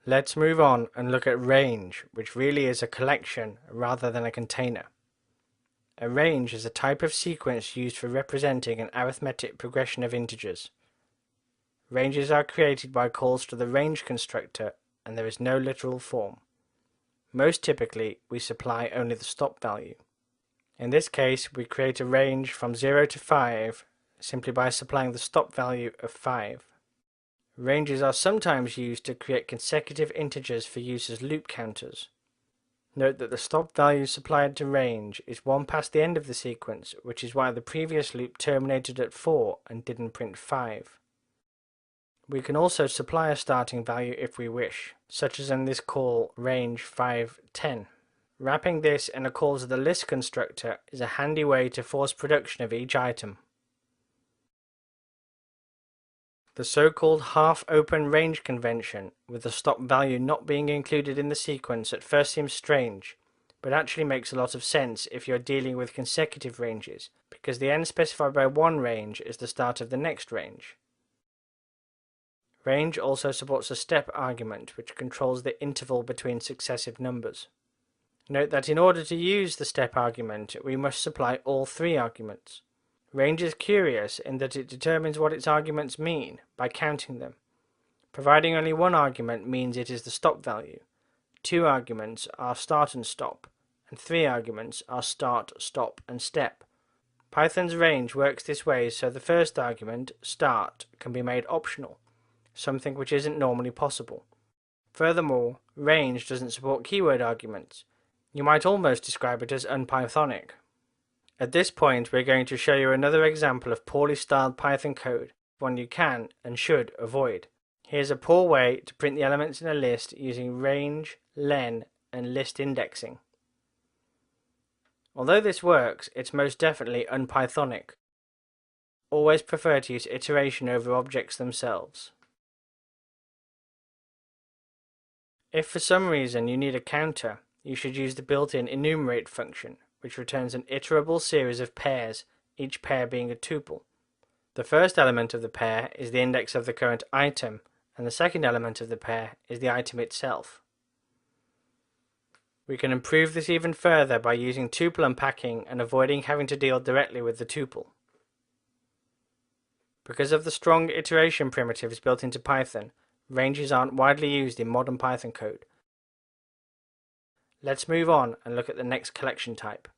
Let's move on and look at range, which really is a collection rather than a container. A range is a type of sequence used for representing an arithmetic progression of integers. Ranges are created by calls to the range constructor, and there is no literal form. Most typically, we supply only the stop value. In this case, we create a range from 0 to 5 simply by supplying the stop value of 5. Ranges are sometimes used to create consecutive integers for use as loop counters. Note that the stop value supplied to range is one past the end of the sequence, which is why the previous loop terminated at 4 and didn't print 5. We can also supply a starting value if we wish, such as in this call range 510. Wrapping this in a call to the list constructor is a handy way to force production of each item. The so-called half-open range convention, with the stop value not being included in the sequence, at first seems strange, but actually makes a lot of sense if you're dealing with consecutive ranges, because the end specified by one range is the start of the next range. Range also supports a step argument, which controls the interval between successive numbers. Note that in order to use the step argument, we must supply all three arguments. Range is curious in that it determines what its arguments mean by counting them. Providing only one argument means it is the stop value. Two arguments are start and stop, and three arguments are start, stop, and step. Python's range works this way so the first argument, start, can be made optional, something which isn't normally possible. Furthermore, range doesn't support keyword arguments. You might almost describe it as unPythonic. At this point, we're going to show you another example of poorly styled Python code, one you can and should avoid. Here's a poor way to print the elements in a list using range, len, and list indexing. Although this works, it's most definitely unPythonic. Always prefer to use iteration over objects themselves. If for some reason you need a counter, you should use the built-in enumerate function, which returns an iterable series of pairs, each pair being a tuple. The first element of the pair is the index of the current item, and the second element of the pair is the item itself. We can improve this even further by using tuple unpacking and avoiding having to deal directly with the tuple. Because of the strong iteration primitives built into Python, ranges aren't widely used in modern Python code. Let's move on and look at the next collection type.